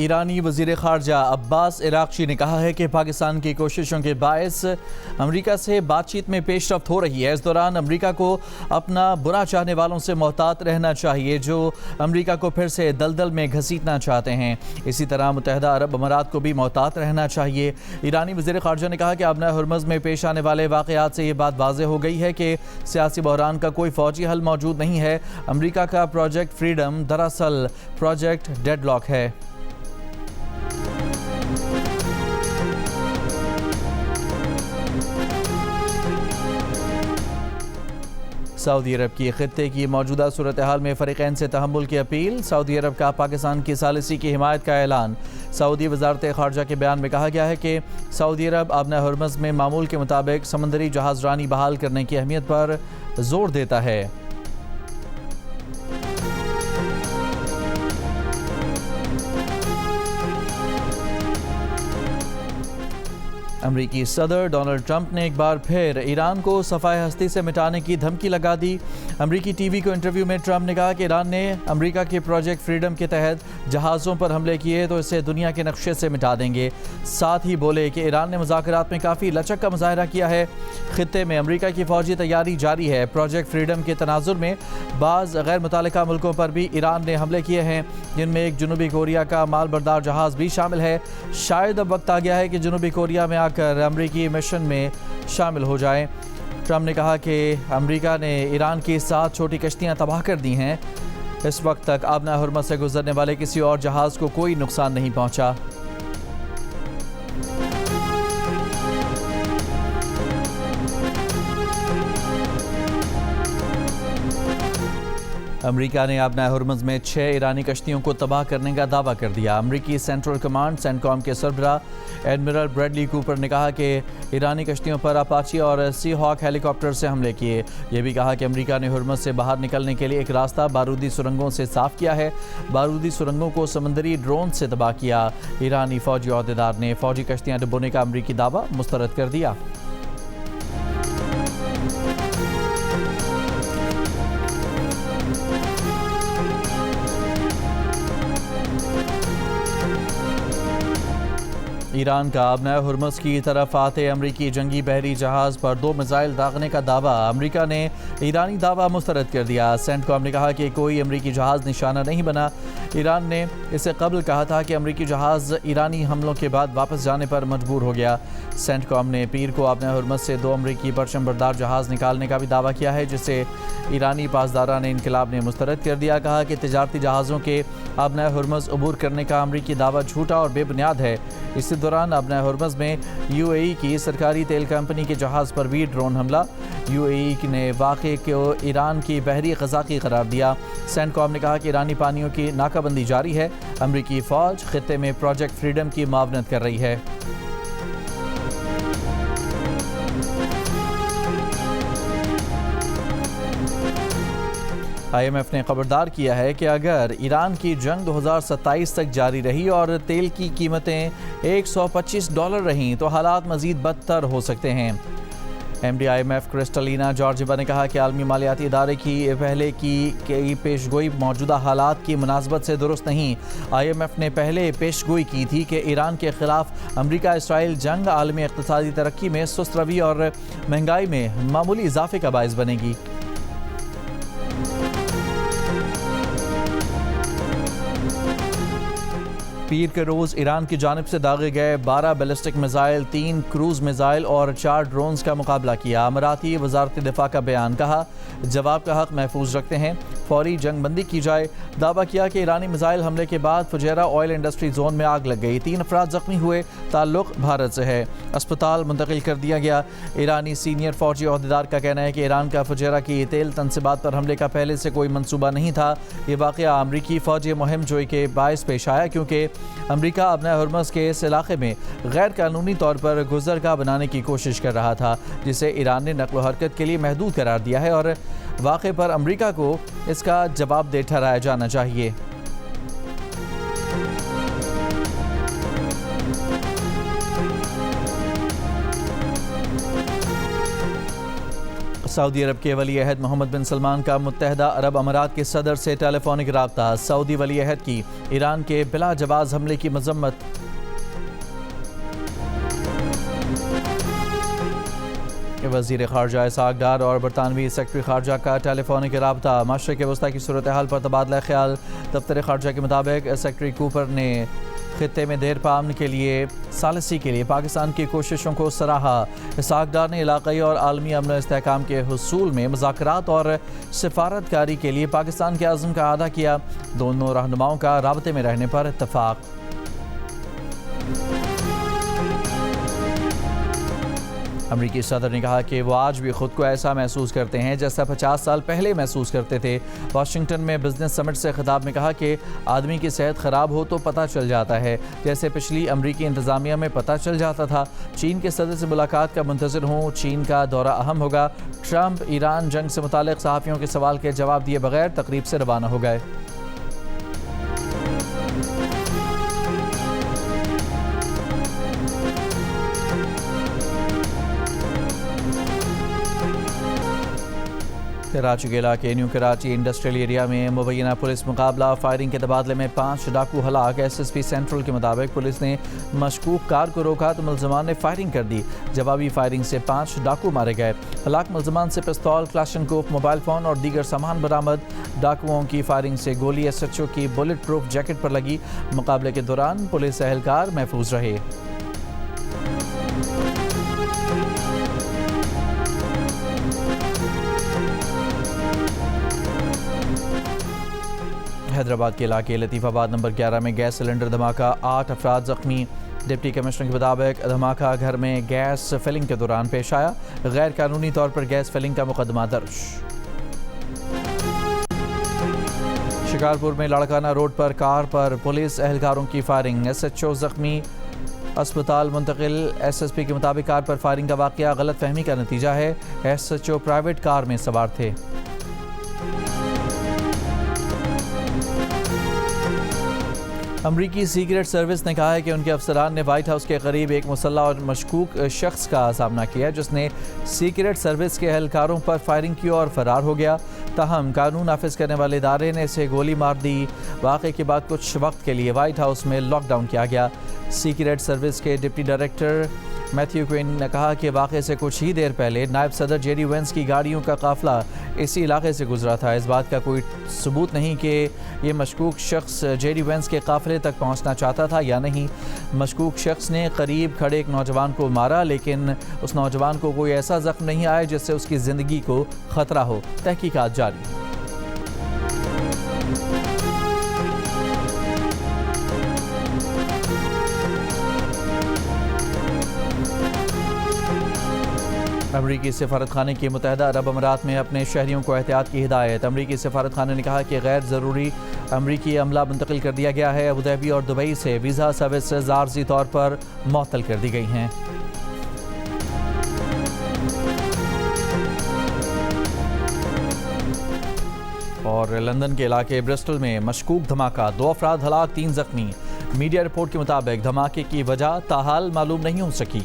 ایرانی وزیر خارجہ عباس عراقچی نے کہا ہے کہ پاکستان کی کوششوں کے باعث امریکہ سے بات چیت میں پیش رفت ہو رہی ہے۔ اس دوران امریکہ کو اپنا برا چاہنے والوں سے محتاط رہنا چاہیے جو امریکہ کو پھر سے دلدل میں گھسیٹنا چاہتے ہیں۔ اسی طرح متحدہ عرب امارات کو بھی محتاط رہنا چاہیے۔ ایرانی وزیر خارجہ نے کہا کہ آبنہ ہرمز میں پیش آنے والے واقعات سے یہ بات واضح ہو گئی ہے کہ سیاسی بحران کا کوئی فوجی حل موجود نہیں ہے۔ امریکہ کا پروجیکٹ فریڈم دراصل پروجیکٹ ڈیڈ لاک ہے۔ سعودی عرب کی خطے کی موجودہ صورتحال میں فریقین سے تحمل کی اپیل۔ سعودی عرب کا پاکستان کی ثالثی کی حمایت کا اعلان۔ سعودی وزارت خارجہ کے بیان میں کہا گیا ہے کہ سعودی عرب آبنہ ہرمز میں معمول کے مطابق سمندری جہاز رانی بحال کرنے کی اہمیت پر زور دیتا ہے۔ امریکی صدر ڈونلڈ ٹرمپ نے ایک بار پھر ایران کو صفحہ ہستی سے مٹانے کی دھمکی لگا دی۔ امریکی ٹی وی کو انٹرویو میں ٹرمپ نے کہا کہ ایران نے امریکہ کے پروجیکٹ فریڈم کے تحت جہازوں پر حملے کیے تو اسے دنیا کے نقشے سے مٹا دیں گے۔ ساتھ ہی بولے کہ ایران نے مذاکرات میں کافی لچک کا مظاہرہ کیا ہے۔ خطے میں امریکہ کی فوجی تیاری جاری ہے۔ پروجیکٹ فریڈم کے تناظر میں بعض غیر متعلقہ ملکوں پر بھی ایران نے حملے کیے ہیں، جن میں ایک جنوبی کوریا کا مال بردار جہاز بھی شامل ہے۔ شاید اب وقت آ گیا ہے کہ جنوبی کوریا میں کر امریکی مشن میں شامل ہو جائیں۔ ٹرمپ نے کہا کہ امریکہ نے ایران کی 7 چھوٹی کشتیاں تباہ کر دی ہیں۔ اس وقت تک آبنہ ہرمز سے گزرنے والے کسی اور جہاز کو کوئی نقصان نہیں پہنچا۔ امریکہ نے آبنہ ہرمز میں 6 ایرانی کشتیوں کو تباہ کرنے کا دعویٰ کر دیا۔ امریکی سینٹرل کمانڈ سینٹ کام کے سربراہ ایڈمرل بریڈلی کوپر نے کہا کہ ایرانی کشتیوں پر اپاچی اور سی ہاک ہیلی کاپٹر سے حملے کیے۔ یہ بھی کہا کہ امریکہ نے ہرمز سے باہر نکلنے کے لیے ایک راستہ بارودی سرنگوں سے صاف کیا ہے۔ بارودی سرنگوں کو سمندری ڈرون سے تباہ کیا۔ ایرانی فوجی عہدیدار نے فوجی کشتیاں ڈبونے کا امریکی دعویٰ مسترد کر دیا۔ ایران کا آبنہ ہرمز کی طرف آتے امریکی جنگی بحری جہاز پر 2 میزائل داغنے کا دعویٰ۔ امریکہ نے ایرانی دعویٰ مسترد کر دیا۔ سینٹ کام نے کہا کہ کوئی امریکی جہاز نشانہ نہیں بنا۔ ایران نے اس سے قبل کہا تھا کہ امریکی جہاز ایرانی حملوں کے بعد واپس جانے پر مجبور ہو گیا۔ سینٹ کام نے پیر کو آبنہ ہرمز سے 2 امریکی پرچم بردار جہاز نکالنے کا بھی دعویٰ کیا ہے، جسے ایرانی پاسداران انقلاب نے مسترد کر دیا۔ کہا کہ تجارتی جہازوں کے آبنہ ہرمز عبور کرنے کا امریکی دعویٰ جھوٹا اور بے بنیاد ہے۔ اسی دوران آبنہ ہرمز میں UAE کی سرکاری تیل کمپنی کے جہاز پر بھی ڈرون حملہ۔ UAE نے واقعے کو ایران کی بحری قزاقی قرار دیا۔ سینٹ کام نے کہا کہ ایرانی پانیوں کی ناکہ بندی جاری ہے۔ امریکی فوج خطے میں پروجیکٹ فریڈم کی معاونت کر رہی ہے۔ IMF نے خبردار کیا ہے کہ اگر ایران کی جنگ 2027 تک جاری رہی اور تیل کی قیمتیں $125 رہیں تو حالات مزید بدتر ہو سکتے ہیں۔ MD IMF کرسٹلینا جارجیوا نے کہا کہ عالمی مالیاتی ادارے کی پہلے کی پیشگوئی موجودہ حالات کی مناسبت سے درست نہیں۔ IMF نے پہلے پیشگوئی کی تھی کہ ایران کے خلاف امریکہ اسرائیل جنگ عالمی اقتصادی ترقی میں سست روی اور مہنگائی میں معمولی اضافے کا باعث بنے گی۔ پیر کے روز ایران کی جانب سے داغے گئے 12 بیلسٹک میزائل، 3 کروز میزائل اور 4 ڈرونز کا مقابلہ کیا۔ اماراتی وزارت دفاع کا بیان، کہا جواب کا حق محفوظ رکھتے ہیں، فوری جنگ بندی کی جائے۔ دعویٰ کیا کہ ایرانی میزائل حملے کے بعد فجیرہ آئل انڈسٹری زون میں آگ لگ گئی، 3 افراد زخمی ہوئے، تعلق بھارت سے ہے، اسپتال منتقل کر دیا گیا۔ ایرانی سینئر فوجی عہدیدار کا کہنا ہے کہ ایران کا فجیرہ کی تیل تنصیبات پر حملے کا پہلے سے کوئی منصوبہ نہیں تھا۔ یہ واقعہ امریکی فوجی مہم جوئی کے باعث پیش آیا کیونکہ امریکہ آبنہ ہرمز کے اس علاقے میں غیر قانونی طور پر گزرگاہ بنانے کی کوشش کر رہا تھا، جسے ایران نے نقل و حرکت کے لیے محدود قرار دیا ہے اور واقعے پر امریکہ کو اس کا جواب دہ ٹھہرایا جانا چاہیے۔ سعودی عرب کے ولی عہد محمد بن سلمان کا متحدہ عرب امارات کے صدر سے ٹیلی فونک رابطہ، سعودی ولی عہد کی ایران کے بلا جواز حملے کی مذمت۔ وزیر خارجہ اسحاق ڈار اور برطانوی سیکرٹری خارجہ کا ٹیلی فونک رابطہ، مشرق وسطی کی صورتحال پر تبادلہ خیال۔ دفتر خارجہ کے مطابق سیکرٹری کوپر نے خطے میں دیر پا امن کے لیے ثالثی کے لیے پاکستان کی کوششوں کو سراہا۔ اسحاق ڈار نے علاقائی اور عالمی امن و استحکام کے حصول میں مذاکرات اور سفارت کاری کے لیے پاکستان کے عزم کا اعادہ کیا۔ دونوں رہنماؤں کا رابطے میں رہنے پر اتفاق۔ امریکی صدر نے کہا کہ وہ آج بھی خود کو ایسا محسوس کرتے ہیں جیسا 50 سال پہلے محسوس کرتے تھے۔ واشنگٹن میں بزنس سمٹ سے خطاب میں کہا کہ آدمی کی صحت خراب ہو تو پتہ چل جاتا ہے، جیسے پچھلی امریکی انتظامیہ میں پتہ چل جاتا تھا۔ چین کے صدر سے ملاقات کا منتظر ہوں، چین کا دورہ اہم ہوگا۔ ٹرمپ ایران جنگ سے متعلق صحافیوں کے سوال کے جواب دیے بغیر تقریب سے روانہ ہو گئے۔ کراچی کے علاقے نیو کراچی انڈسٹریل ایریا میں مبینہ پولیس مقابلہ، فائرنگ کے تبادلے میں 5 ڈاکو ہلاک۔ ایس ایس پی سینٹرل کے مطابق پولیس نے مشکوک کار کو روکا تو ملزمان نے فائرنگ کر دی۔ جوابی فائرنگ سے 5 ڈاکو مارے گئے۔ ہلاک ملزمان سے پستول، کلاشنکوف، موبائل فون اور دیگر سامان برآمد۔ ڈاکوؤں کی فائرنگ سے گولی ایس ایچ او کی بلٹ پروف جیکٹ پر لگی۔ مقابلے کے دوران پولیس اہلکار محفوظ رہے۔ حیدرآباد کے علاقے لطیف آباد نمبر 11 میں گیس سلنڈر دھماکہ، 8 افراد زخمی۔ ڈپٹی کمشنر کے مطابق دھماکہ گھر میں گیس فلنگ کے دوران پیش آیا۔ غیر قانونی طور پر گیس فلنگ کا مقدمہ درج۔ شکارپور میں لاڑکانہ روڈ پر کار پر پولیس اہلکاروں کی فائرنگ، ایس ایچ او زخمی، اسپتال منتقل۔ ایس ایس پی کے مطابق کار پر فائرنگ کا واقعہ غلط فہمی کا نتیجہ ہے۔ ایس ایچ او پرائیویٹ کار میں سوار تھے۔ امریکی سیکریٹ سروس نے کہا ہے کہ ان کے افسران نے وائٹ ہاؤس کے قریب ایک مسلح اور مشکوک شخص کا سامنا کیا جس نے سیکریٹ سروس کے اہلکاروں پر فائرنگ کی اور فرار ہو گیا۔ تاہم قانون نافذ کرنے والے ادارے نے اسے گولی مار دی۔ واقعے کے بعد کچھ وقت کے لیے وائٹ ہاؤس میں لاک ڈاؤن کیا گیا۔ سیکریٹ سروس کے ڈپٹی ڈائریکٹر میتھیو کوئن نے کہا کہ واقعے سے کچھ ہی دیر پہلے نائب صدر جے ڈی وینس کی گاڑیوں کا قافلہ اسی علاقے سے گزرا تھا۔ اس بات کا کوئی ثبوت نہیں کہ یہ مشکوک شخص جے ڈی وینس کے قافلے تک پہنچنا چاہتا تھا یا نہیں۔ مشکوک شخص نے قریب کھڑے ایک نوجوان کو مارا، لیکن اس نوجوان کو کوئی ایسا زخم نہیں آیا جس سے اس کی زندگی کو خطرہ ہو۔ تحقیقات جاری۔ امریکی سفارت خانے کی متحدہ عرب امارات میں اپنے شہریوں کو احتیاط کی ہدایت۔ امریکی سفارت خانے نے کہا کہ غیر ضروری امریکی عملہ منتقل کر دیا گیا ہے۔ ابوظہبی اور دبئی سے ویزا سروسز عارضی طور پر معطل کر دی گئی ہیں۔ اور لندن کے علاقے برسٹل میں مشکوک دھماکہ، 2 افراد ہلاک، 3 زخمی۔ میڈیا رپورٹ کے مطابق دھماکے کی وجہ تاحال معلوم نہیں ہو سکی۔